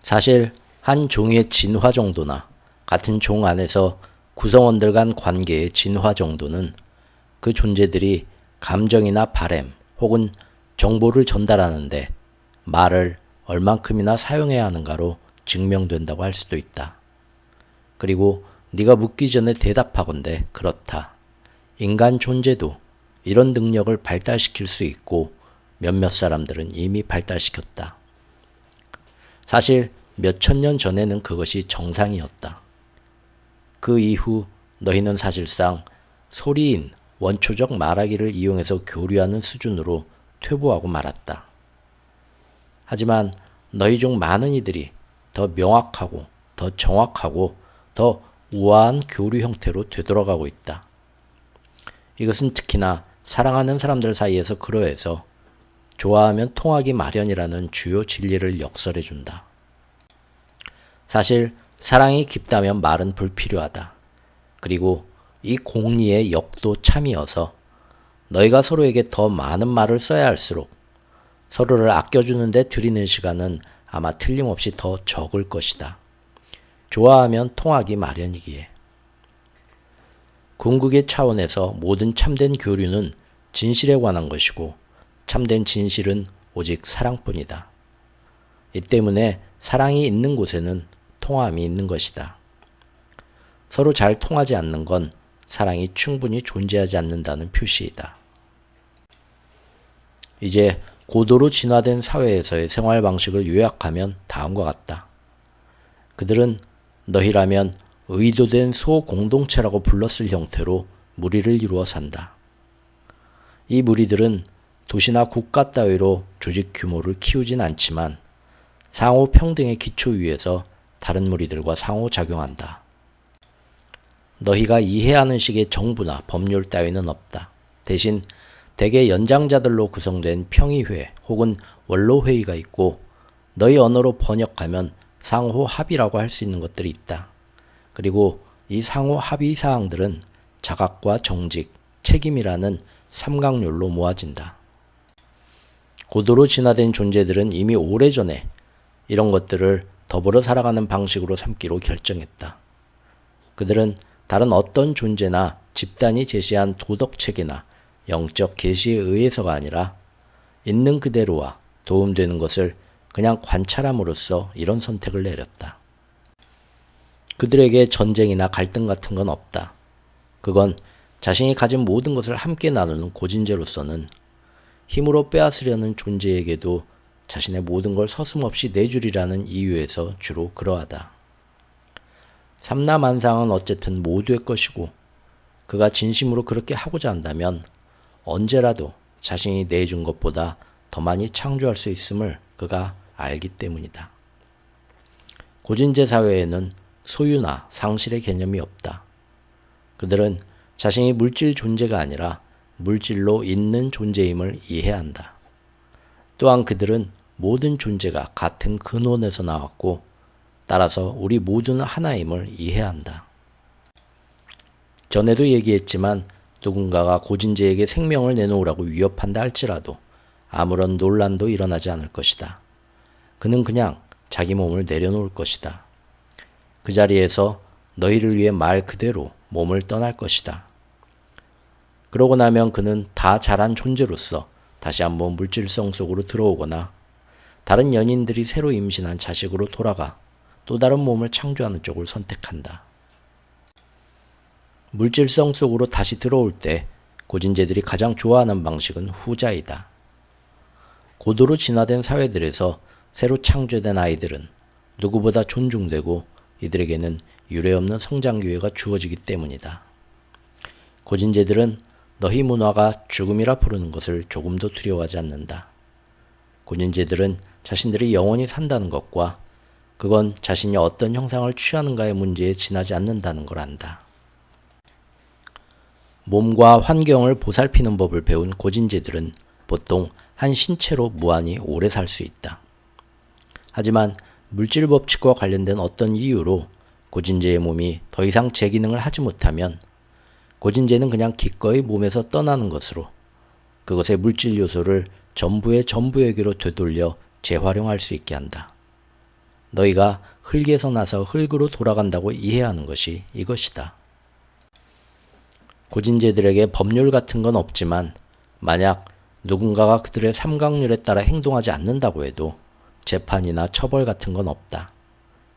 사실 한 종의 진화 정도나 같은 종 안에서 구성원들 간 관계의 진화 정도는 그 존재들이 감정이나 바램 혹은 정보를 전달하는데 말을 얼만큼이나 사용해야 하는가로 증명된다고 할 수도 있다. 그리고 네가 묻기 전에 대답하건대 그렇다. 인간 존재도 이런 능력을 발달시킬 수 있고 몇몇 사람들은 이미 발달시켰다. 사실 몇천 년 전에는 그것이 정상이었다. 그 이후 너희는 사실상 소리인 원초적 말하기를 이용해서 교류하는 수준으로 퇴보하고 말았다. 하지만 너희 중 많은 이들이 더 명확하고 더 정확하고 더 우아한 교류 형태로 되돌아가고 있다. 이것은 특히나 사랑하는 사람들 사이에서 그러해서 좋아하면 통하기 마련이라는 주요 진리를 역설해준다. 사실 사랑이 깊다면 말은 불필요하다. 그리고 이 공리의 역도 참이어서 너희가 서로에게 더 많은 말을 써야 할수록 서로를 아껴주는데 들이는 시간은 아마 틀림없이 더 적을 것이다. 좋아하면 통하기 마련이기에. 궁극의 차원에서 모든 참된 교류는 진실에 관한 것이고 참된 진실은 오직 사랑뿐이다. 이 때문에 사랑이 있는 곳에는 통함이 있는 것이다. 서로 잘 통하지 않는 건 사랑이 충분히 존재하지 않는다는 표시이다. 이제 고도로 진화된 사회에서의 생활 방식을 요약하면 다음과 같다. 그들은 너희라면 의도된 소공동체라고 불렀을 형태로 무리를 이루어 산다. 이 무리들은 도시나 국가 따위로 조직 규모를 키우진 않지만 상호 평등의 기초 위에서 다른 무리들과 상호작용한다. 너희가 이해하는 식의 정부나 법률 따위는 없다. 대신 대개 연장자들로 구성된 평의회 혹은 원로회의가 있고 너희 언어로 번역하면 상호 합의라고 할 수 있는 것들이 있다. 그리고 이 상호 합의 사항들은 자각과 정직, 책임이라는 삼각률로 모아진다. 고도로 진화된 존재들은 이미 오래전에 이런 것들을 더불어 살아가는 방식으로 삼기로 결정했다. 그들은 다른 어떤 존재나 집단이 제시한 도덕체계나 영적 계시에 의해서가 아니라 있는 그대로와 도움되는 것을 그냥 관찰함으로써 이런 선택을 내렸다. 그들에게 전쟁이나 갈등 같은 건 없다. 그건 자신이 가진 모든 것을 함께 나누는 고진제로서는 힘으로 빼앗으려는 존재에게도 자신의 모든 걸 서슴없이 내주리라는 이유에서 주로 그러하다. 삼라만상은 어쨌든 모두의 것이고 그가 진심으로 그렇게 하고자 한다면 언제라도 자신이 내준 것보다 더 많이 창조할 수 있음을 그가 알기 때문이다. 고진제 사회에는 소유나 상실의 개념이 없다. 그들은 자신이 물질 존재가 아니라 물질로 있는 존재임을 이해한다. 또한 그들은 모든 존재가 같은 근원에서 나왔고 따라서 우리 모두는 하나임을 이해한다. 전에도 얘기했지만 누군가가 고진제에게 생명을 내놓으라고 위협한다 할지라도 아무런 논란도 일어나지 않을 것이다. 그는 그냥 자기 몸을 내려놓을 것이다. 그 자리에서 너희를 위해 말 그대로 몸을 떠날 것이다. 그러고 나면 그는 다 자란 존재로서 다시 한번 물질성 속으로 들어오거나 다른 연인들이 새로 임신한 자식으로 돌아가 또 다른 몸을 창조하는 쪽을 선택한다. 물질성 속으로 다시 들어올 때 고진제들이 가장 좋아하는 방식은 후자이다. 고도로 진화된 사회들에서 새로 창조된 아이들은 누구보다 존중되고 이들에게는 유례없는 성장 기회가 주어지기 때문이다. 고진제들은 너희 문화가 죽음이라 부르는 것을 조금도 두려워하지 않는다. 고진제들은 자신들이 영원히 산다는 것과 그건 자신이 어떤 형상을 취하는가의 문제에 지나지 않는다는 걸 안다. 몸과 환경을 보살피는 법을 배운 고진제들은 보통 한 신체로 무한히 오래 살 수 있다. 하지만 물질 법칙과 관련된 어떤 이유로 고진제의 몸이 더 이상 제 기능을 하지 못하면 고진제는 그냥 기꺼이 몸에서 떠나는 것으로 그것의 물질 요소를 전부의 전부에게로 되돌려 재활용할 수 있게 한다. 너희가 흙에서 나서 흙으로 돌아간다고 이해하는 것이 이것이다. 고진제들에게 법률 같은 건 없지만 만약 누군가가 그들의 삼각률에 따라 행동하지 않는다고 해도 재판이나 처벌 같은 건 없다.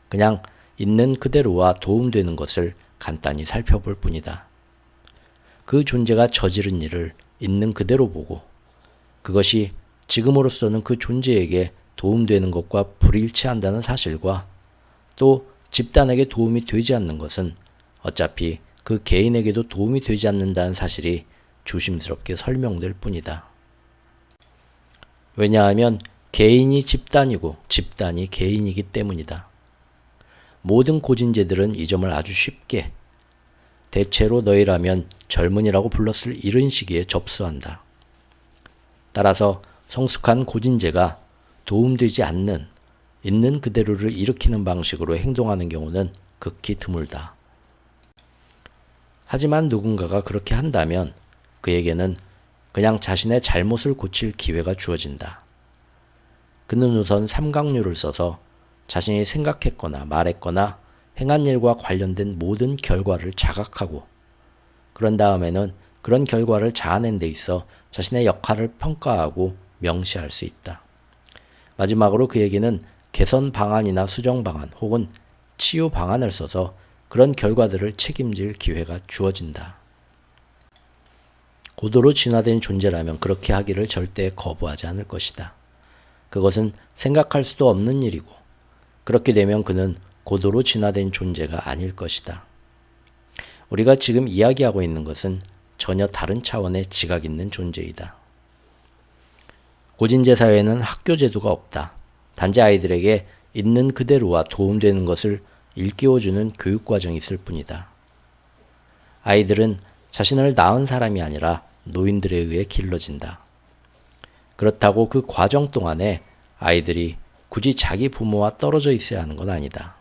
그냥 있는 그대로와 도움되는 것을 간단히 살펴볼 뿐이다. 그 존재가 저지른 일을 있는 그대로 보고 그것이 지금으로서는 그 존재에게 도움되는 것과 불일치한다는 사실과 또 집단에게 도움이 되지 않는 것은 어차피 그 개인에게도 도움이 되지 않는다는 사실이 조심스럽게 설명될 뿐이다. 왜냐하면 개인이 집단이고 집단이 개인이기 때문이다. 모든 고진제들은 이 점을 아주 쉽게 대체로 너희라면 젊은이라고 불렀을 이른 시기에 접수한다. 따라서 성숙한 고진제가 도움되지 않는 있는 그대로를 일으키는 방식으로 행동하는 경우는 극히 드물다. 하지만 누군가가 그렇게 한다면 그에게는 그냥 자신의 잘못을 고칠 기회가 주어진다. 그는 우선 삼각류를 써서 자신이 생각했거나 말했거나 행한 일과 관련된 모든 결과를 자각하고 그런 다음에는 그런 결과를 자아낸 데 있어 자신의 역할을 평가하고 명시할 수 있다. 마지막으로 그에게는 개선 방안이나 수정 방안 혹은 치유 방안을 써서 그런 결과들을 책임질 기회가 주어진다. 고도로 진화된 존재라면 그렇게 하기를 절대 거부하지 않을 것이다. 그것은 생각할 수도 없는 일이고 그렇게 되면 그는 고도로 진화된 존재가 아닐 것이다. 우리가 지금 이야기하고 있는 것은 전혀 다른 차원의 지각 있는 존재이다. 고진제 사회에는 학교 제도가 없다. 단지 아이들에게 있는 그대로와 도움되는 것을 일깨워주는 교육과정이 있을 뿐이다. 아이들은 자신을 낳은 사람이 아니라 노인들에 의해 길러진다. 그렇다고 그 과정 동안에 아이들이 굳이 자기 부모와 떨어져 있어야 하는 건 아니다.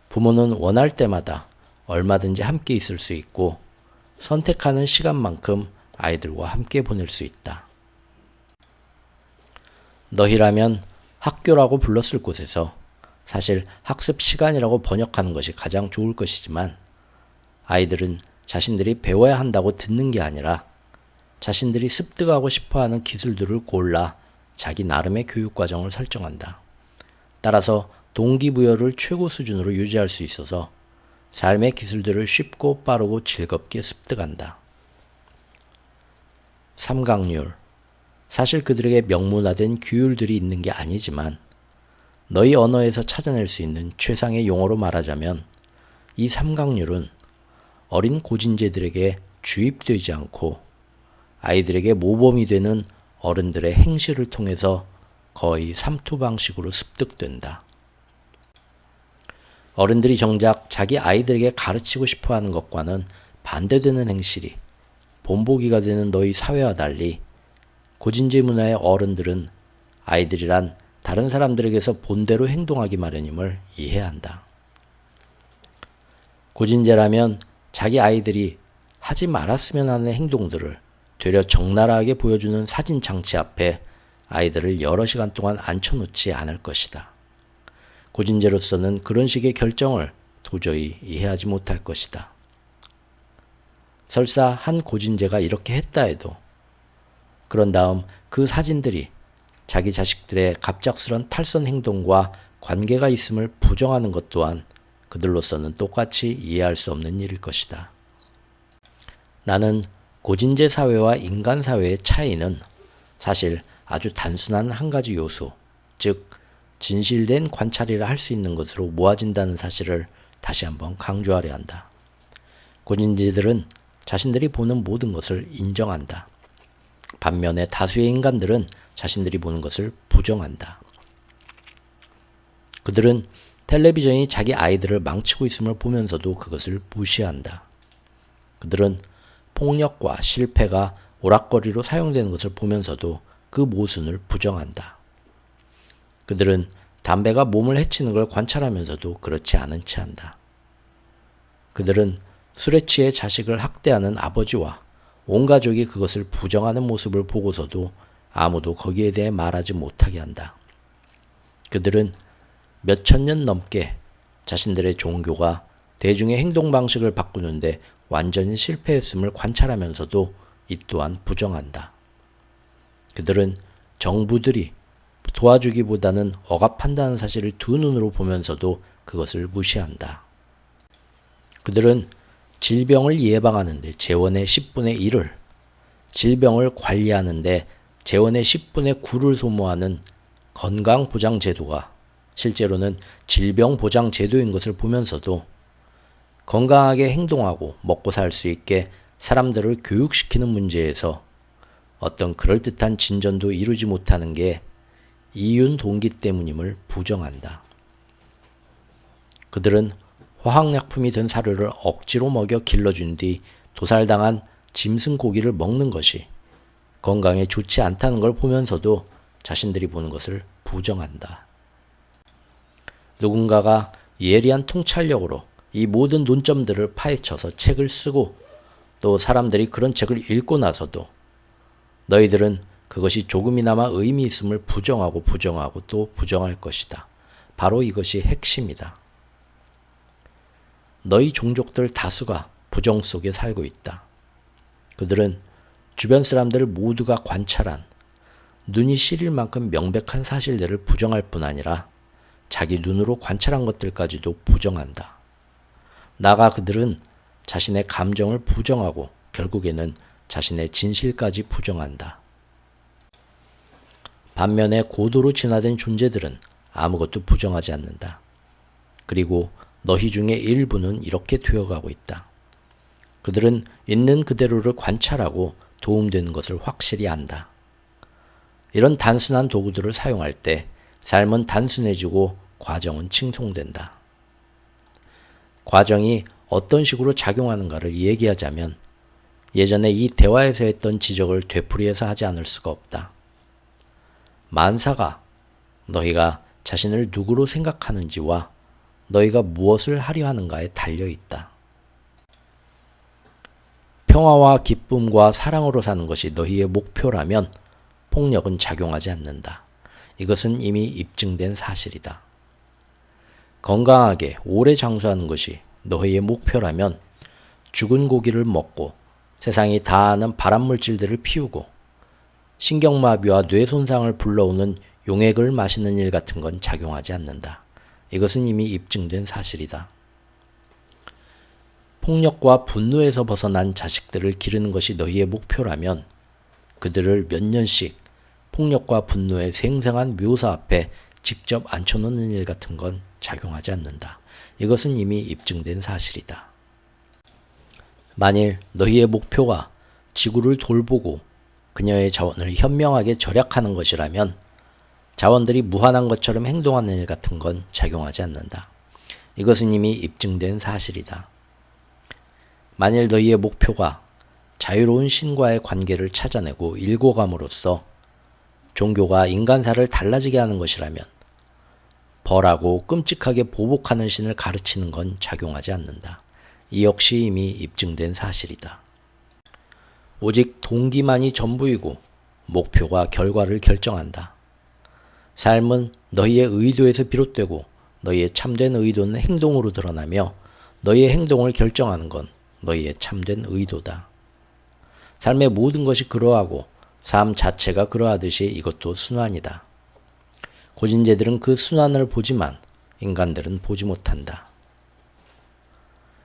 부모는 원할 때마다 얼마든지 함께 있을 수 있고 선택하는 시간만큼 아이들과 함께 보낼 수 있다. 너희라면 학교라고 불렀을 곳에서 사실 학습 시간이라고 번역하는 것이 가장 좋을 것이지만 아이들은 자신들이 배워야 한다고 듣는 게 아니라 자신들이 습득하고 싶어하는 기술들을 골라 자기 나름의 교육과정을 설정한다. 따라서 동기부여를 최고 수준으로 유지할 수 있어서 삶의 기술들을 쉽고 빠르고 즐겁게 습득한다. 삼각률. 사실 그들에게 명문화된 규율들이 있는 게 아니지만 너희 언어에서 찾아낼 수 있는 최상의 용어로 말하자면 이 삼각률은 어린 고진제들에게 주입되지 않고 아이들에게 모범이 되는 어른들의 행실을 통해서 거의 삼투 방식으로 습득된다. 어른들이 정작 자기 아이들에게 가르치고 싶어하는 것과는 반대되는 행실이 본보기가 되는 너희 사회와 달리 고진제 문화의 어른들은 아이들이란 다른 사람들에게서 본대로 행동하기 마련임을 이해한다. 고진제라면 자기 아이들이 하지 말았으면 하는 행동들을 되려 적나라하게 보여주는 사진 장치 앞에 아이들을 여러 시간 동안 앉혀놓지 않을 것이다. 고진제로서는 그런 식의 결정을 도저히 이해하지 못할 것이다. 설사 한 고진제가 이렇게 했다 해도 그런 다음 그 사진들이 자기 자식들의 갑작스런 탈선 행동과 관계가 있음을 부정하는 것 또한 그들로서는 똑같이 이해할 수 없는 일일 것이다. 나는 고진제 사회와 인간 사회의 차이는 사실 아주 단순한 한 가지 요소, 즉 진실된 관찰이라 할 수 있는 것으로 모아진다는 사실을 다시 한번 강조하려 한다. 고진제들은 자신들이 보는 모든 것을 인정한다. 반면에 다수의 인간들은 자신들이 보는 것을 부정한다. 그들은 텔레비전이 자기 아이들을 망치고 있음을 보면서도 그것을 무시한다. 그들은 폭력과 실패가 오락거리로 사용되는 것을 보면서도 그 모순을 부정한다. 그들은 담배가 몸을 해치는 걸 관찰하면서도 그렇지 않은 채 한다. 그들은 술에 취해 자식을 학대하는 아버지와 온 가족이 그것을 부정하는 모습을 보고서도 아무도 거기에 대해 말하지 못하게 한다. 그들은 몇천 년 넘게 자신들의 종교가 대중의 행동 방식을 바꾸는데 완전히 실패했음을 관찰하면서도 이 또한 부정한다. 그들은 정부들이 도와주기보다는 억압한다는 사실을 두 눈으로 보면서도 그것을 무시한다. 그들은 질병을 예방하는데 재원의 10분의 1을, 질병을 관리하는데 재원의 10분의 9를 소모하는 건강보장제도가 실제로는 질병보장제도인 것을 보면서도 건강하게 행동하고 먹고 살 수 있게 사람들을 교육시키는 문제에서 어떤 그럴듯한 진전도 이루지 못하는 게 이윤 동기 때문임을 부정한다. 그들은 화학약품이 든 사료를 억지로 먹여 길러준 뒤 도살당한 짐승 고기를 먹는 것이 건강에 좋지 않다는 걸 보면서도 자신들이 보는 것을 부정한다. 누군가가 예리한 통찰력으로 이 모든 논점들을 파헤쳐서 책을 쓰고 또 사람들이 그런 책을 읽고 나서도 너희들은 그것이 조금이나마 의미 있음을 부정하고 또 부정할 것이다. 바로 이것이 핵심이다. 너희 종족들 다수가 부정 속에 살고 있다. 그들은 주변 사람들 모두가 관찰한 눈이 시릴 만큼 명백한 사실들을 부정할 뿐 아니라 자기 눈으로 관찰한 것들까지도 부정한다. 나아가 그들은 자신의 감정을 부정하고 결국에는 자신의 진실까지 부정한다. 반면에 고도로 진화된 존재들은 아무것도 부정하지 않는다. 그리고 너희 중에 일부는 이렇게 되어가고 있다. 그들은 있는 그대로를 관찰하고 도움되는 것을 확실히 안다. 이런 단순한 도구들을 사용할 때 삶은 단순해지고 과정은 칭송된다. 과정이 어떤 식으로 작용하는가를 얘기하자면 예전에 이 대화에서 했던 지적을 되풀이해서 하지 않을 수가 없다. 만사가 너희가 자신을 누구로 생각하는지와 너희가 무엇을 하려 하는가에 달려있다. 평화와 기쁨과 사랑으로 사는 것이 너희의 목표라면 폭력은 작용하지 않는다. 이것은 이미 입증된 사실이다. 건강하게 오래 장수하는 것이 너희의 목표라면 죽은 고기를 먹고 세상이 다 아는 발암물질들을 피우고 신경마비와 뇌 손상을 불러오는 용액을 마시는 일 같은 건 작용하지 않는다. 이것은 이미 입증된 사실이다. 폭력과 분노에서 벗어난 자식들을 기르는 것이 너희의 목표라면 그들을 몇 년씩 폭력과 분노의 생생한 묘사 앞에 직접 앉혀놓는 일 같은 건 작용하지 않는다. 이것은 이미 입증된 사실이다. 만일 너희의 목표가 지구를 돌보고 그녀의 자원을 현명하게 절약하는 것이라면 자원들이 무한한 것처럼 행동하는 일 같은 건 작용하지 않는다. 이것은 이미 입증된 사실이다. 만일 너희의 목표가 자유로운 신과의 관계를 찾아내고 일궈감으로써 종교가 인간사를 달라지게 하는 것이라면 벌하고 끔찍하게 보복하는 신을 가르치는 건 작용하지 않는다. 이 역시 이미 입증된 사실이다. 오직 동기만이 전부이고 목표가 결과를 결정한다. 삶은 너희의 의도에서 비롯되고 너희의 참된 의도는 행동으로 드러나며 너희의 행동을 결정하는 건 너희의 참된 의도다. 삶의 모든 것이 그러하고 삶 자체가 그러하듯이 이것도 순환이다. 고진제들은 그 순환을 보지만 인간들은 보지 못한다.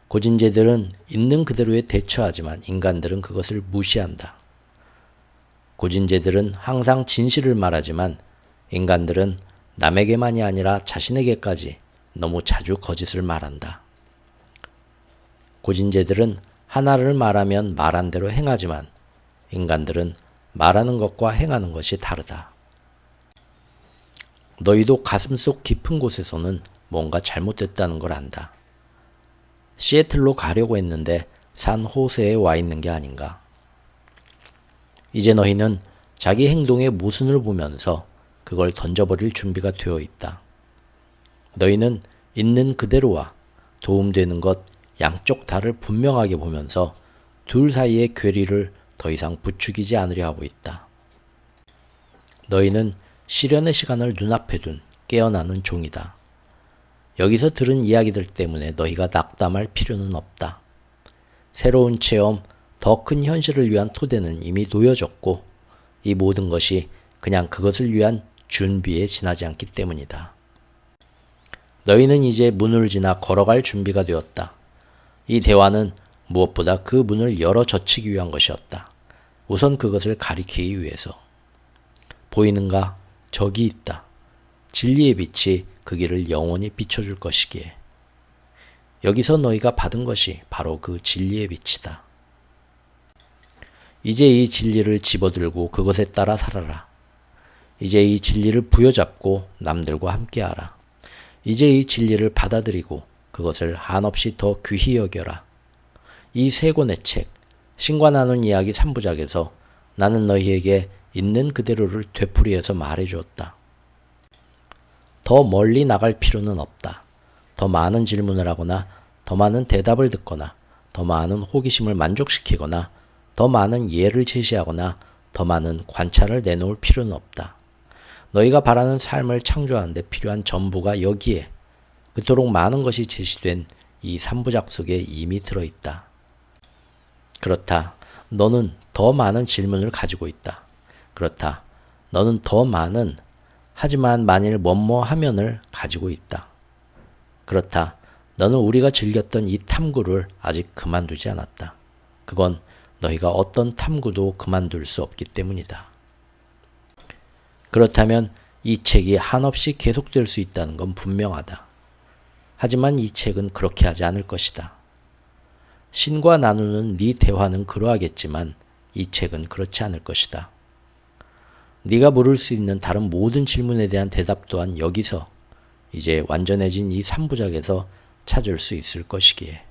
고진제들은 있는 그대로에 대처하지만 인간들은 그것을 무시한다. 고진제들은 항상 진실을 말하지만 인간들은 남에게만이 아니라 자신에게까지 너무 자주 거짓을 말한다. 고진제들은 하나를 말하면 말한 대로 행하지만 인간들은 말하는 것과 행하는 것이 다르다. 너희도 가슴속 깊은 곳에서는 뭔가 잘못됐다는 걸 안다. 시애틀로 가려고 했는데 산 호수에 와 있는 게 아닌가. 이제 너희는 자기 행동의 모순을 보면서 그걸 던져버릴 준비가 되어 있다. 너희는 있는 그대로와 도움되는 것 양쪽 다를 분명하게 보면서 둘 사이의 괴리를 더 이상 부추기지 않으려 하고 있다. 너희는 실현의 시간을 눈앞에 둔 깨어나는 종이다. 여기서 들은 이야기들 때문에 너희가 낙담할 필요는 없다. 새로운 체험, 더 큰 현실을 위한 토대는 이미 놓여졌고 이 모든 것이 그냥 그것을 위한 준비에 지나지 않기 때문이다. 너희는 이제 문을 지나 걸어갈 준비가 되었다. 이 대화는 무엇보다 그 문을 열어 젖히기 위한 것이었다. 우선 그것을 가리키기 위해서. 보이는가? 저기 있다. 진리의 빛이 그 길을 영원히 비춰줄 것이기에. 여기서 너희가 받은 것이 바로 그 진리의 빛이다. 이제 이 진리를 집어들고 그것에 따라 살아라. 이제 이 진리를 부여잡고 남들과 함께하라. 이제 이 진리를 받아들이고 그것을 한없이 더 귀히 여겨라. 이 세 권의 책, 신과 나눈 이야기 3부작에서 나는 너희에게 있는 그대로를 되풀이해서 말해주었다. 더 멀리 나갈 필요는 없다. 더 많은 질문을 하거나 더 많은 대답을 듣거나 더 많은 호기심을 만족시키거나 더 많은 예를 제시하거나 더 많은 관찰을 내놓을 필요는 없다. 너희가 바라는 삶을 창조하는 데 필요한 전부가 여기에 그토록 많은 것이 제시된 이 3부작 속에 이미 들어있다. 그렇다. 너는 더 많은 질문을 가지고 있다. 그렇다. 너는 더 많은 하지만 만일 뭐뭐 하면을 가지고 있다. 그렇다. 너는 우리가 즐겼던 이 탐구를 아직 그만두지 않았다. 그건 너희가 어떤 탐구도 그만둘 수 없기 때문이다. 그렇다면 이 책이 한없이 계속될 수 있다는 건 분명하다. 하지만 이 책은 그렇게 하지 않을 것이다. 신과 나누는 네 대화는 그러하겠지만 이 책은 그렇지 않을 것이다. 네가 물을 수 있는 다른 모든 질문에 대한 대답 또한 여기서 이제 완전해진 이 3부작에서 찾을 수 있을 것이기에.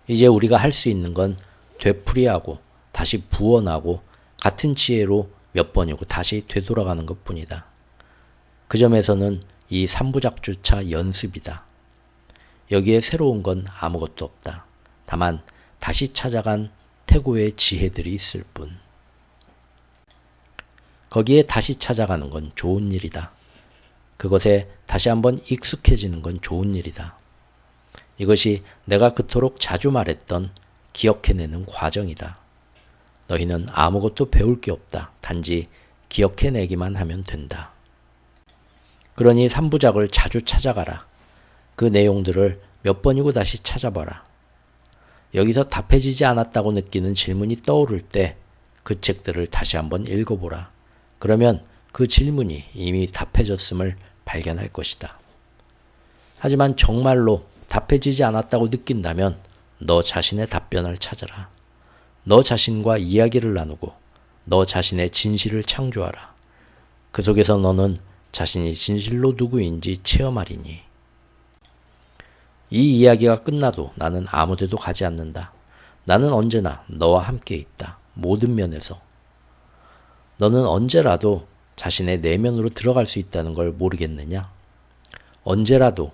이제 우리가 할 수 있는 건 되풀이하고 다시 부언하고 같은 지혜로 몇 번이고 다시 되돌아가는 것뿐이다. 그 점에서는 이 3부작조차 연습이다. 여기에 새로운 건 아무것도 없다. 다만 다시 찾아간 태고의 지혜들이 있을 뿐. 거기에 다시 찾아가는 건 좋은 일이다. 그것에 다시 한번 익숙해지는 건 좋은 일이다. 이것이 내가 그토록 자주 말했던 기억해내는 과정이다. 너희는 아무것도 배울 게 없다. 단지 기억해내기만 하면 된다. 그러니 3부작을 자주 찾아가라. 그 내용들을 몇 번이고 다시 찾아봐라. 여기서 답해지지 않았다고 느끼는 질문이 떠오를 때 그 책들을 다시 한번 읽어보라. 그러면 그 질문이 이미 답해졌음을 발견할 것이다. 하지만 정말로 답해지지 않았다고 느낀다면 너 자신의 답변을 찾아라. 너 자신과 이야기를 나누고 너 자신의 진실을 창조하라. 그 속에서 너는 자신이 진실로 누구인지 체험하리니. 이 이야기가 끝나도 나는 아무데도 가지 않는다. 나는 언제나 너와 함께 있다. 모든 면에서. 너는 언제라도 자신의 내면으로 들어갈 수 있다는 걸 모르겠느냐? 언제라도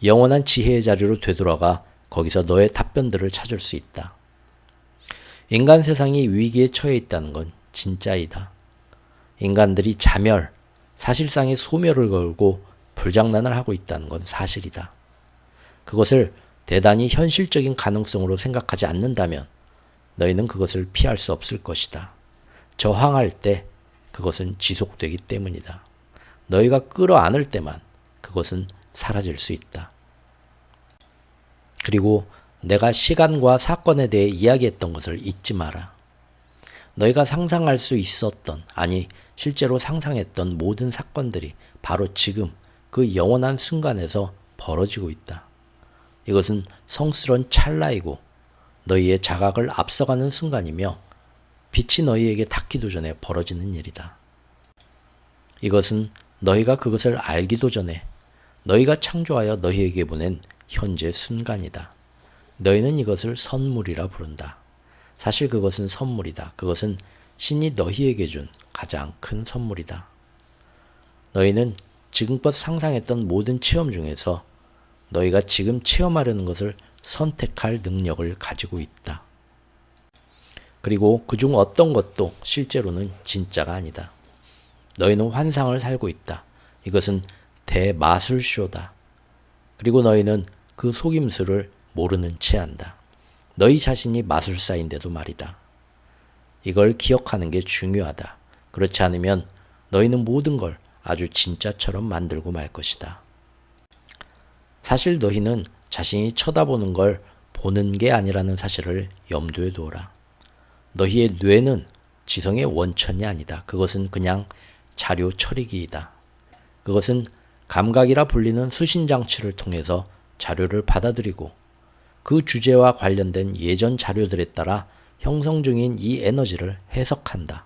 영원한 지혜의 자리로 되돌아가 거기서 너의 답변들을 찾을 수 있다. 인간 세상이 위기에 처해 있다는 건 진짜이다. 인간들이 자멸, 사실상의 소멸을 걸고 불장난을 하고 있다는 건 사실이다. 그것을 대단히 현실적인 가능성으로 생각하지 않는다면 너희는 그것을 피할 수 없을 것이다. 저항할 때 그것은 지속되기 때문이다. 너희가 끌어안을 때만 그것은 사라질 수 있다. 그리고 내가 시간과 사건에 대해 이야기했던 것을 잊지 마라. 너희가 상상할 수 있었던, 아니 실제로 상상했던 모든 사건들이 바로 지금 그 영원한 순간에서 벌어지고 있다. 이것은 성스러운 찰나이고 너희의 자각을 앞서가는 순간이며 빛이 너희에게 닿기도 전에 벌어지는 일이다. 이것은 너희가 그것을 알기도 전에 너희가 창조하여 너희에게 보낸 현재 순간이다. 너희는 이것을 선물이라 부른다. 사실 그것은 선물이다. 그것은 신이 너희에게 준 가장 큰 선물이다. 너희는 지금껏 상상했던 모든 체험 중에서 너희가 지금 체험하려는 것을 선택할 능력을 가지고 있다. 그리고 그중 어떤 것도 실제로는 진짜가 아니다. 너희는 환상을 살고 있다. 이것은 대마술쇼다. 그리고 너희는 그 속임수를 모르는 채 한다. 너희 자신이 마술사인데도 말이다. 이걸 기억하는 게 중요하다. 그렇지 않으면 너희는 모든 걸 아주 진짜처럼 만들고 말 것이다. 사실 너희는 자신이 쳐다보는 걸 보는 게 아니라는 사실을 염두에 두어라. 너희의 뇌는 지성의 원천이 아니다. 그것은 그냥 자료 처리기이다. 그것은 감각이라 불리는 수신장치를 통해서 자료를 받아들이고 그 주제와 관련된 예전 자료들에 따라 형성 중인 이 에너지를 해석한다.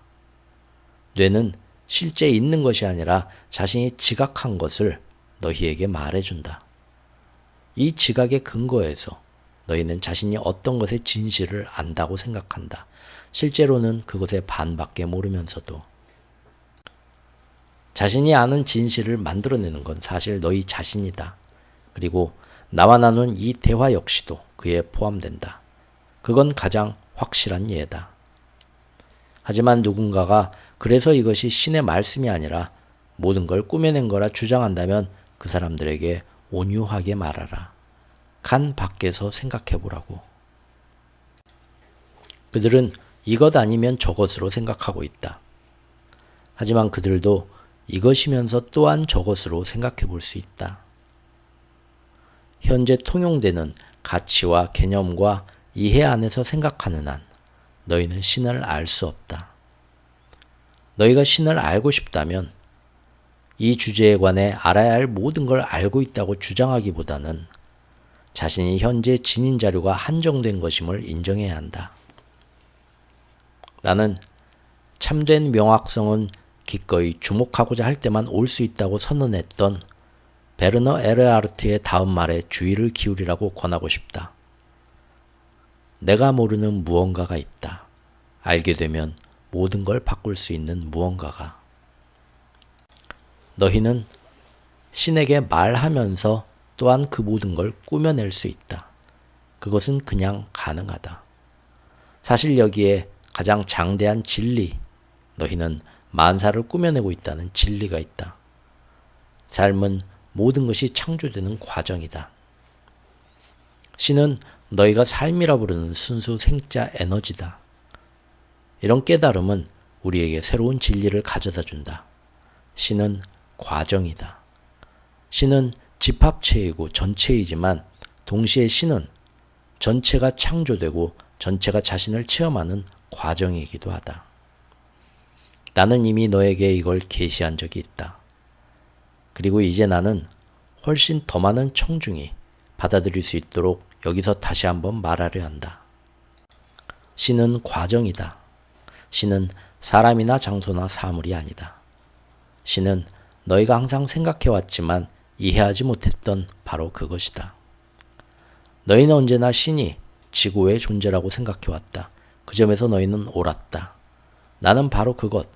뇌는 실제 있는 것이 아니라 자신이 지각한 것을 너희에게 말해준다. 이 지각의 근거에서 너희는 자신이 어떤 것의 진실을 안다고 생각한다. 실제로는 그것의 반밖에 모르면서도. 자신이 아는 진실을 만들어내는 건 사실 너희 자신이다. 그리고 나와 나눈 이 대화 역시도 그에 포함된다. 그건 가장 확실한 예다. 하지만 누군가가 그래서 이것이 신의 말씀이 아니라 모든 걸 꾸며낸 거라 주장한다면 그 사람들에게 온유하게 말하라. 간 밖에서 생각해 보라고. 그들은 이것 아니면 저것으로 생각하고 있다. 하지만 그들도 이것이면서 또한 저것으로 생각해 볼 수 있다. 현재 통용되는 가치와 개념과 이해 안에서 생각하는 한 너희는 신을 알 수 없다. 너희가 신을 알고 싶다면 이 주제에 관해 알아야 할 모든 걸 알고 있다고 주장하기보다는 자신이 현재 지닌 자료가 한정된 것임을 인정해야 한다. 나는 참된 명확성은 기꺼이 주목하고자 할 때만 올 수 있다고 선언했던 베르너 에르하르트의 다음 말에 주의를 기울이라고 권하고 싶다. 내가 모르는 무언가가 있다. 알게 되면 모든 걸 바꿀 수 있는 무언가가. 너희는 신에게 말하면서 또한 그 모든 걸 꾸며낼 수 있다. 그것은 그냥 가능하다. 사실 여기에 가장 장대한 진리, 너희는 만사를 꾸며내고 있다는 진리가 있다. 삶은 모든 것이 창조되는 과정이다. 신은 너희가 삶이라 부르는 순수 생자 에너지다. 이런 깨달음은 우리에게 새로운 진리를 가져다 준다. 신은 과정이다. 신은 집합체이고 전체이지만 동시에 신은 전체가 창조되고 전체가 자신을 체험하는 과정이기도 하다. 나는 이미 너에게 이걸 계시한 적이 있다. 그리고 이제 나는 훨씬 더 많은 청중이 받아들일 수 있도록 여기서 다시 한번 말하려 한다. 신은 과정이다. 신은 사람이나 장소나 사물이 아니다. 신은 너희가 항상 생각해왔지만 이해하지 못했던 바로 그것이다. 너희는 언제나 신이 지구의 존재라고 생각해왔다. 그 점에서 너희는 옳았다. 나는 바로 그것,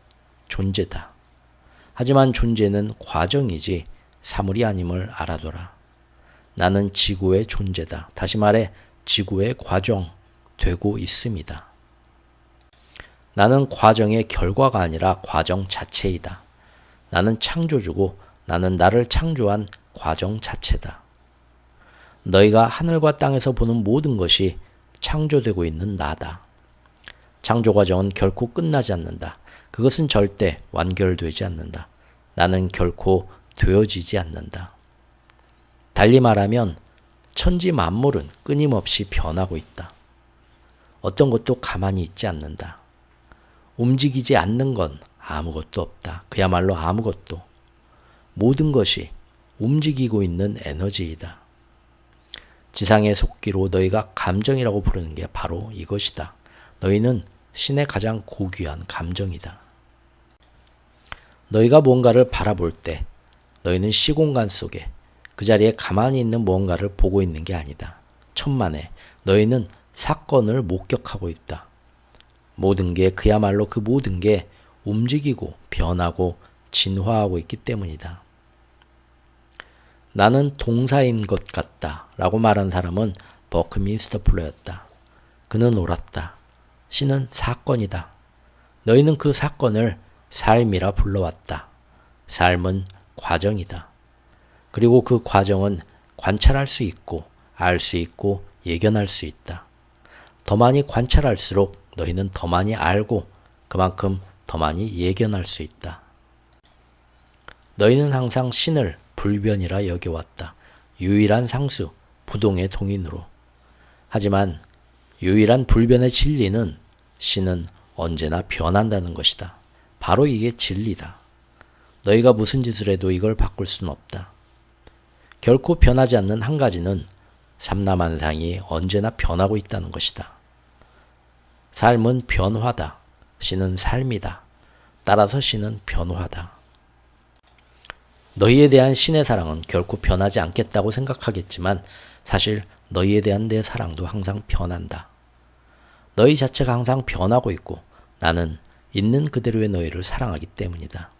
존재다. 하지만 존재는 과정이지 사물이 아님을 알아둬라. 나는 지구의 존재다. 다시 말해 지구의 과정, 되고 있습니다. 나는 과정의 결과가 아니라 과정 자체이다. 나는 창조주고 나는 나를 창조한 과정 자체다. 너희가 하늘과 땅에서 보는 모든 것이 창조되고 있는 나다. 창조 과정은 결코 끝나지 않는다. 그것은 절대 완결되지 않는다. 나는 결코 되어지지 않는다. 달리 말하면 천지 만물은 끊임없이 변하고 있다. 어떤 것도 가만히 있지 않는다. 움직이지 않는 건 아무것도 없다. 그야말로 아무것도. 모든 것이 움직이고 있는 에너지이다. 지상의 속기로 너희가 감정이라고 부르는 게 바로 이것이다. 너희는 신의 가장 고귀한 감정이다. 너희가 무언가를 바라볼 때 너희는 시공간 속에 그 자리에 가만히 있는 무언가를 보고 있는 게 아니다. 천만에 너희는 사건을 목격하고 있다. 모든 게 그야말로 그 모든 게 움직이고 변하고 진화하고 있기 때문이다. 나는 동사인 것 같다 라고 말한 사람은 버크민스터 플러였다. 그는 옳았다. 신은 사건이다. 너희는 그 사건을 삶이라 불러왔다. 삶은 과정이다. 그리고 그 과정은 관찰할 수 있고 알 수 있고 예견할 수 있다. 더 많이 관찰할수록 너희는 더 많이 알고 그만큼 더 많이 예견할 수 있다. 너희는 항상 신을 불변이라 여겨왔다. 유일한 상수, 부동의 동인으로. 하지만 유일한 불변의 진리는 신은 언제나 변한다는 것이다. 바로 이게 진리다. 너희가 무슨 짓을 해도 이걸 바꿀 수는 없다. 결코 변하지 않는 한 가지는 삼라만상이 언제나 변하고 있다는 것이다. 삶은 변화다. 신은 삶이다. 따라서 신은 변화다. 너희에 대한 신의 사랑은 결코 변하지 않겠다고 생각하겠지만 사실 너희에 대한 내 사랑도 항상 변한다. 너희 자체가 항상 변하고 있고 나는 있는 그대로의 너희를 사랑하기 때문이다.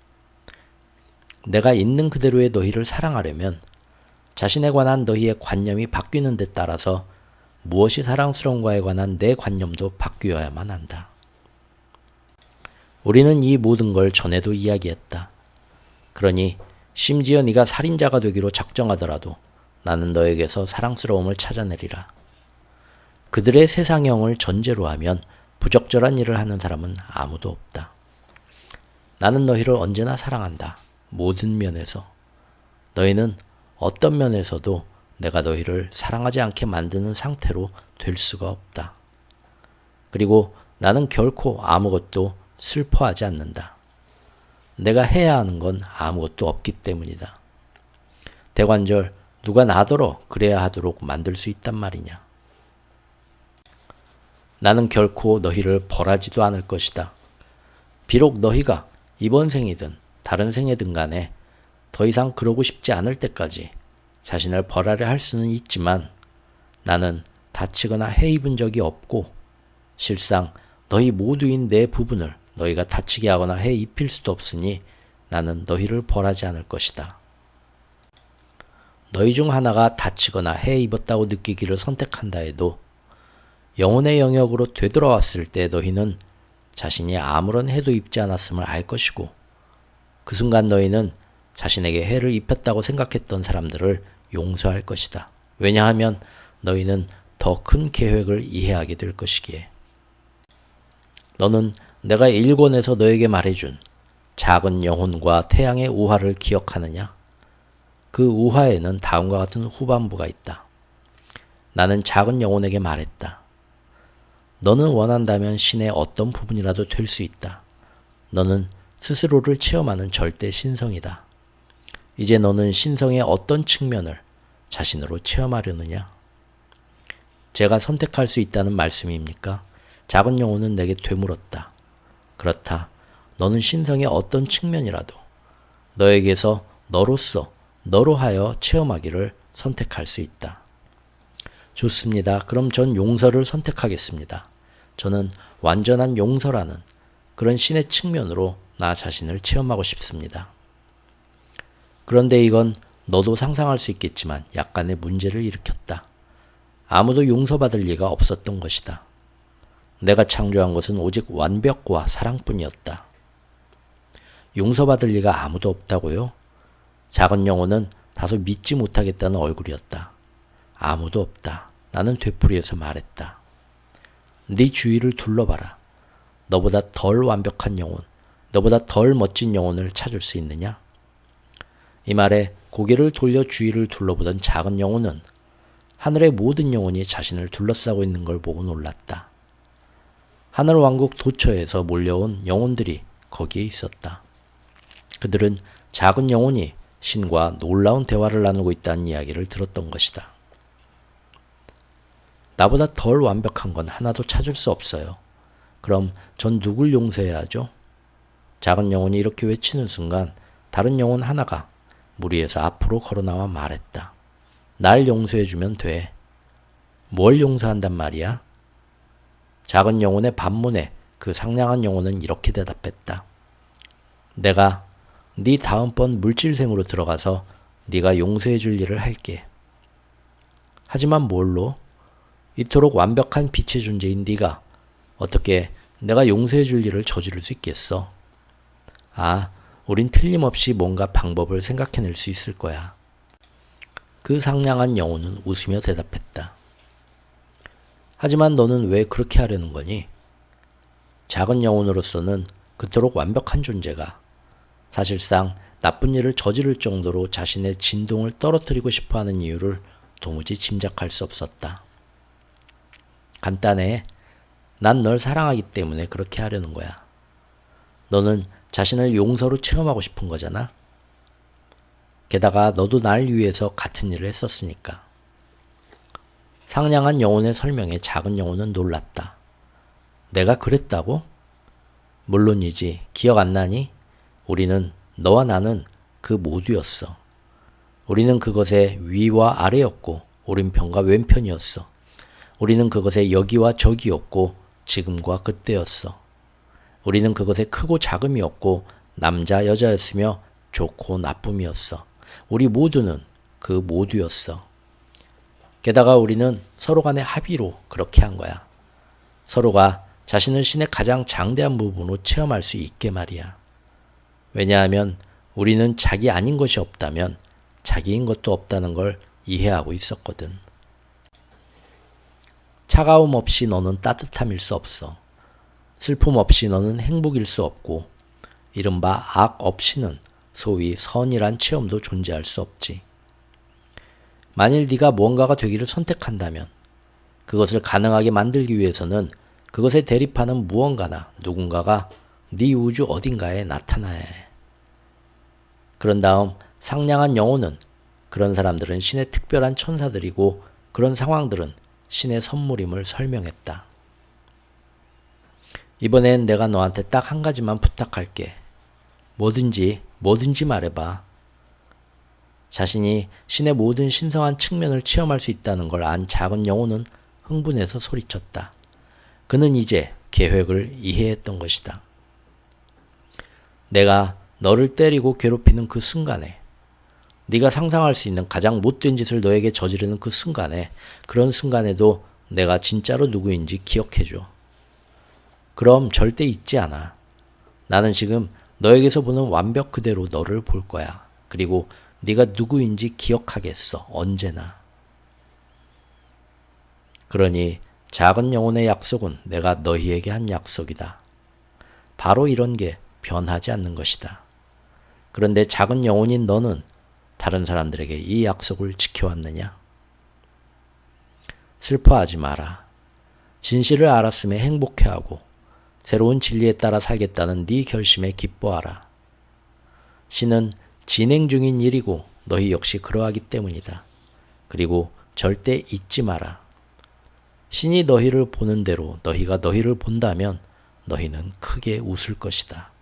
내가 있는 그대로의 너희를 사랑하려면 자신에 관한 너희의 관념이 바뀌는 데 따라서 무엇이 사랑스러운가에 관한 내 관념도 바뀌어야만 한다. 우리는 이 모든 걸 전에도 이야기했다. 그러니 심지어 네가 살인자가 되기로 작정하더라도 나는 너에게서 사랑스러움을 찾아내리라. 그들의 세상형을 전제로 하면 부적절한 일을 하는 사람은 아무도 없다. 나는 너희를 언제나 사랑한다. 모든 면에서. 너희는 어떤 면에서도 내가 너희를 사랑하지 않게 만드는 상태로 될 수가 없다. 그리고 나는 결코 아무것도 슬퍼하지 않는다. 내가 해야 하는 건 아무것도 없기 때문이다. 대관절 누가 나더러 그래야 하도록 만들 수 있단 말이냐. 나는 결코 너희를 벌하지도 않을 것이다. 비록 너희가 이번 생이든 다른 생이든 간에 더 이상 그러고 싶지 않을 때까지 자신을 벌하려 할 수는 있지만 나는 다치거나 해 입은 적이 없고 실상 너희 모두인 내 부분을 너희가 다치게 하거나 해 입힐 수도 없으니 나는 너희를 벌하지 않을 것이다. 너희 중 하나가 다치거나 해 입었다고 느끼기를 선택한다 해도 영혼의 영역으로 되돌아왔을 때 너희는 자신이 아무런 해도 입지 않았음을 알 것이고 그 순간 너희는 자신에게 해를 입혔다고 생각했던 사람들을 용서할 것이다. 왜냐하면 너희는 더 큰 계획을 이해하게 될 것이기에. 너는 내가 일권에서 너에게 말해준 작은 영혼과 태양의 우화를 기억하느냐? 그 우화에는 다음과 같은 후반부가 있다. 나는 작은 영혼에게 말했다. 너는 원한다면 신의 어떤 부분이라도 될 수 있다. 너는 스스로를 체험하는 절대 신성이다. 이제 너는 신성의 어떤 측면을 자신으로 체험하려느냐? 제가 선택할 수 있다는 말씀입니까? 작은 영혼은 내게 되물었다. 그렇다. 너는 신성의 어떤 측면이라도 너에게서 너로서 너로 하여 체험하기를 선택할 수 있다. 좋습니다. 그럼 전 용서를 선택하겠습니다. 저는 완전한 용서라는 그런 신의 측면으로 나 자신을 체험하고 싶습니다. 그런데 이건 너도 상상할 수 있겠지만 약간의 문제를 일으켰다. 아무도 용서받을 리가 없었던 것이다. 내가 창조한 것은 오직 완벽과 사랑뿐이었다. 용서받을 리가 아무도 없다고요? 작은 영혼은 다소 믿지 못하겠다는 얼굴이었다. 아무도 없다. 나는 되풀이해서 말했다. 네 주위를 둘러봐라. 너보다 덜 완벽한 영혼, 너보다 덜 멋진 영혼을 찾을 수 있느냐? 이 말에 고개를 돌려 주위를 둘러보던 작은 영혼은 하늘의 모든 영혼이 자신을 둘러싸고 있는 걸 보고 놀랐다. 하늘왕국 도처에서 몰려온 영혼들이 거기에 있었다. 그들은 작은 영혼이 신과 놀라운 대화를 나누고 있다는 이야기를 들었던 것이다. 나보다 덜 완벽한 건 하나도 찾을 수 없어요. 그럼 전 누굴 용서해야 하죠? 작은 영혼이 이렇게 외치는 순간 다른 영혼 하나가 무리에서 앞으로 걸어나와 말했다. 날 용서해주면 돼. 뭘 용서한단 말이야? 작은 영혼의 반문에 그 상냥한 영혼은 이렇게 대답했다. 내가 네 다음번 물질샘으로 들어가서 네가 용서해줄 일을 할게. 하지만 뭘로? 이토록 완벽한 빛의 존재인 네가 어떻게 내가 용서해줄 일을 저지를 수 있겠어? 우린 틀림없이 뭔가 방법을 생각해낼 수 있을 거야. 그 상냥한 영혼은 웃으며 대답했다. 하지만 너는 왜 그렇게 하려는 거니? 작은 영혼으로서는 그토록 완벽한 존재가 사실상 나쁜 일을 저지를 정도로 자신의 진동을 떨어뜨리고 싶어하는 이유를 도무지 짐작할 수 없었다. 간단해. 난 널 사랑하기 때문에 그렇게 하려는 거야. 너는 자신을 용서로 체험하고 싶은 거잖아. 게다가 너도 날 위해서 같은 일을 했었으니까. 상냥한 영혼의 설명에 작은 영혼은 놀랐다. 내가 그랬다고? 물론이지. 기억 안 나니? 우리는 너와 나는 그 모두였어. 우리는 그것의 위와 아래였고 오른편과 왼편이었어. 우리는 그것의 여기와 저기였고 지금과 그때였어. 우리는 그것의 크고 작음이었고 남자 여자였으며 좋고 나쁨이었어. 우리 모두는 그 모두였어. 게다가 우리는 서로 간의 합의로 그렇게 한 거야. 서로가 자신을 신의 가장 장대한 부분으로 체험할 수 있게 말이야. 왜냐하면 우리는 자기 아닌 것이 없다면 자기인 것도 없다는 걸 이해하고 있었거든. 차가움 없이 너는 따뜻함일 수 없어. 슬픔 없이 너는 행복일 수 없고 이른바 악 없이는 소위 선이란 체험도 존재할 수 없지. 만일 네가 무언가가 되기를 선택한다면 그것을 가능하게 만들기 위해서는 그것에 대립하는 무언가나 누군가가 네 우주 어딘가에 나타나야 해. 그런 다음 상냥한 영혼은 그런 사람들은 신의 특별한 천사들이고 그런 상황들은 신의 선물임을 설명했다. 이번엔 내가 너한테 딱 한 가지만 부탁할게. 뭐든지 말해봐. 자신이 신의 모든 신성한 측면을 체험할 수 있다는 걸 안 작은 영혼은 흥분해서 소리쳤다. 그는 이제 계획을 이해했던 것이다. 내가 너를 때리고 괴롭히는 그 순간에 네가 상상할 수 있는 가장 못된 짓을 너에게 저지르는 그 순간에 그런 순간에도 내가 진짜로 누구인지 기억해줘. 그럼 절대 잊지 않아. 나는 지금 너에게서 보는 완벽 그대로 너를 볼 거야. 그리고 네가 누구인지 기억하겠어. 언제나. 그러니 작은 영혼의 약속은 내가 너희에게 한 약속이다. 바로 이런 게 변하지 않는 것이다. 그런데 작은 영혼인 너는 다른 사람들에게 이 약속을 지켜왔느냐? 슬퍼하지 마라. 진실을 알았음에 행복해하고 새로운 진리에 따라 살겠다는 네 결심에 기뻐하라. 신은 진행 중인 일이고 너희 역시 그러하기 때문이다. 그리고 절대 잊지 마라. 신이 너희를 보는 대로 너희가 너희를 본다면 너희는 크게 웃을 것이다.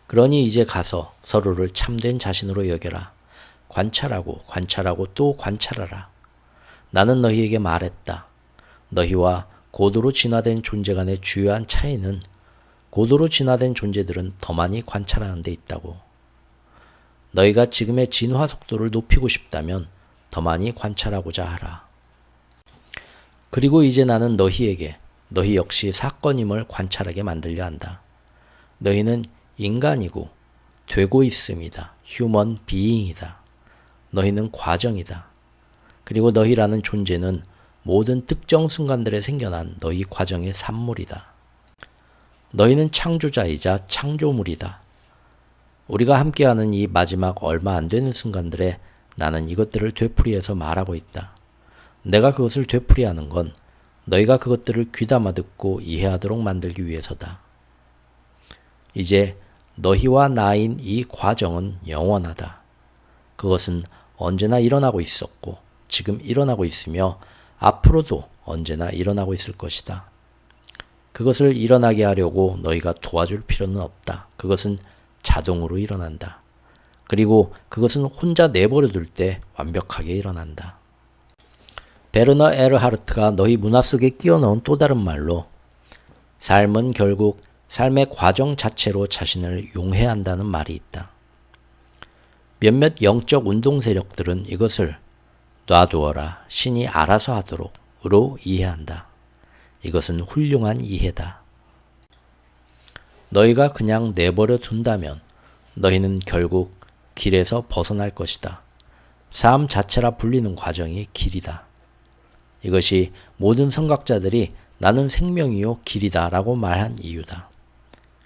그러니 이제 가서 서로를 참된 자신으로 여겨라. 관찰하고 또 관찰하라. 나는 너희에게 말했다. 너희와 고도로 진화된 존재 간의 주요한 차이는 고도로 진화된 존재들은 더 많이 관찰하는 데 있다고. 너희가 지금의 진화 속도를 높이고 싶다면 더 많이 관찰하고자 하라. 그리고 이제 나는 너희에게 너희 역시 사건임을 관찰하게 만들려 한다. 너희는 인간이고 되고 있음이다. 휴먼 비잉이다. 너희는 과정이다. 그리고 너희라는 존재는 모든 특정 순간들에 생겨난 너희 과정의 산물이다. 너희는 창조자이자 창조물이다. 우리가 함께하는 이 마지막 얼마 안 되는 순간들에 나는 이것들을 되풀이해서 말하고 있다. 내가 그것을 되풀이하는 건 너희가 그것들을 귀담아 듣고 이해하도록 만들기 위해서다. 이제 너희와 나인 이 과정은 영원하다. 그것은 언제나 일어나고 있었고 지금 일어나고 있으며 앞으로도 언제나 일어나고 있을 것이다. 그것을 일어나게 하려고 너희가 도와줄 필요는 없다. 그것은 자동으로 일어난다. 그리고 그것은 혼자 내버려둘 때 완벽하게 일어난다. 베르너 에르하르트가 너희 문화 속에 끼워 넣은 또 다른 말로 삶은 결국 삶의 과정 자체로 자신을 용해한다는 말이 있다. 몇몇 영적 운동 세력들은 이것을 놔두어라, 신이 알아서 하도록으로 이해한다. 이것은 훌륭한 이해다. 너희가 그냥 내버려 둔다면 너희는 결국 길에서 벗어날 것이다. 삶 자체라 불리는 과정이 길이다. 이것이 모든 선각자들이 나는 생명이요 길이다 라고 말한 이유다.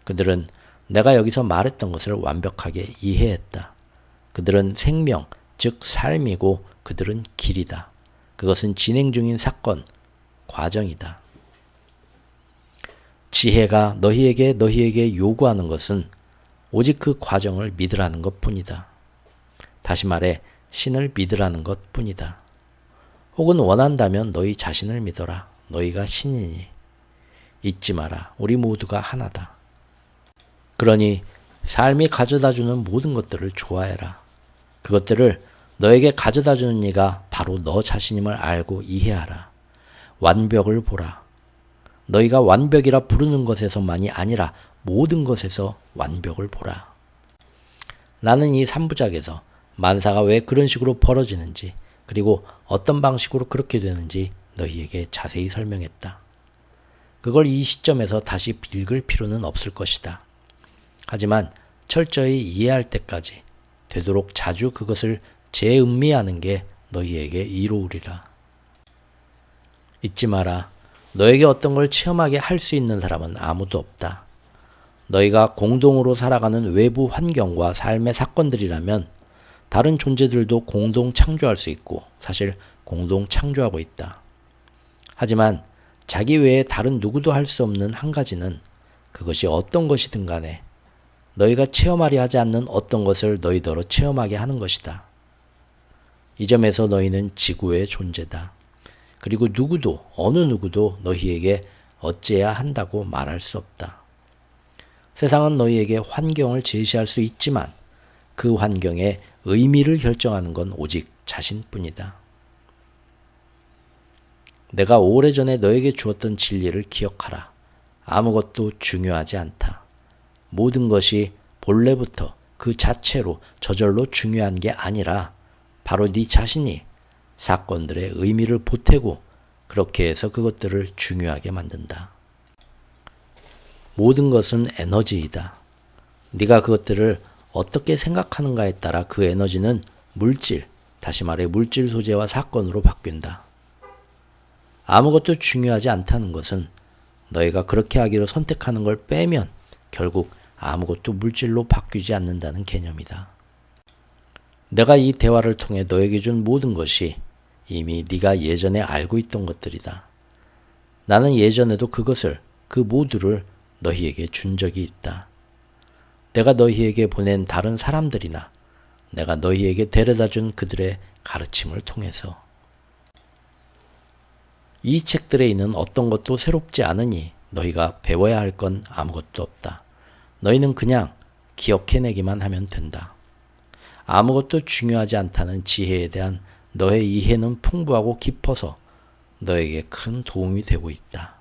그들은 내가 여기서 말했던 것을 완벽하게 이해했다. 그들은 생명, 즉 삶이고 그들은 길이다. 그것은 진행 중인 사건, 과정이다. 지혜가 너희에게 요구하는 것은 오직 그 과정을 믿으라는 것뿐이다. 다시 말해 신을 믿으라는 것뿐이다. 혹은 원한다면 너희 자신을 믿어라. 너희가 신이니. 잊지 마라. 우리 모두가 하나다. 그러니 삶이 가져다주는 모든 것들을 좋아해라. 그것들을 너에게 가져다주는 이가 바로 너 자신임을 알고 이해하라. 완벽을 보라. 너희가 완벽이라 부르는 것에서만이 아니라 모든 것에서 완벽을 보라. 나는 이 3부작에서 만사가 왜 그런 식으로 벌어지는지 그리고 어떤 방식으로 그렇게 되는지 너희에게 자세히 설명했다. 그걸 이 시점에서 다시 읽을 필요는 없을 것이다. 하지만 철저히 이해할 때까지 되도록 자주 그것을 재음미하는 게 너희에게 이로우리라. 잊지 마라. 너에게 어떤 걸 체험하게 할 수 있는 사람은 아무도 없다. 너희가 공동으로 살아가는 외부 환경과 삶의 사건들이라면 다른 존재들도 공동 창조할 수 있고 사실 공동 창조하고 있다. 하지만 자기 외에 다른 누구도 할 수 없는 한 가지는 그것이 어떤 것이든 간에 너희가 체험하려 하지 않는 어떤 것을 너희더러 체험하게 하는 것이다. 이 점에서 너희는 지구의 존재다. 그리고 누구도 어느 누구도 너희에게 어째야 한다고 말할 수 없다. 세상은 너희에게 환경을 제시할 수 있지만 그 환경의 의미를 결정하는 건 오직 자신뿐이다. 내가 오래전에 너에게 주었던 진리를 기억하라. 아무것도 중요하지 않다. 모든 것이 본래부터 그 자체로 저절로 중요한 게 아니라 바로 네 자신이 사건들의 의미를 보태고 그렇게 해서 그것들을 중요하게 만든다. 모든 것은 에너지이다. 네가 그것들을 어떻게 생각하는가에 따라 그 에너지는 물질, 다시 말해 물질 소재와 사건으로 바뀐다. 아무것도 중요하지 않다는 것은 너희가 그렇게 하기로 선택하는 걸 빼면 결국 아무것도 물질로 바뀌지 않는다는 개념이다. 내가 이 대화를 통해 너에게 준 모든 것이 이미 네가 예전에 알고 있던 것들이다. 나는 예전에도 그 모두를 너희에게 준 적이 있다. 내가 너희에게 보낸 다른 사람들이나 내가 너희에게 데려다 준 그들의 가르침을 통해서. 이 책들에 있는 어떤 것도 새롭지 않으니 너희가 배워야 할 건 아무것도 없다. 너희는 그냥 기억해내기만 하면 된다. 아무것도 중요하지 않다는 지혜에 대한 너의 이해는 풍부하고 깊어서 너에게 큰 도움이 되고 있다.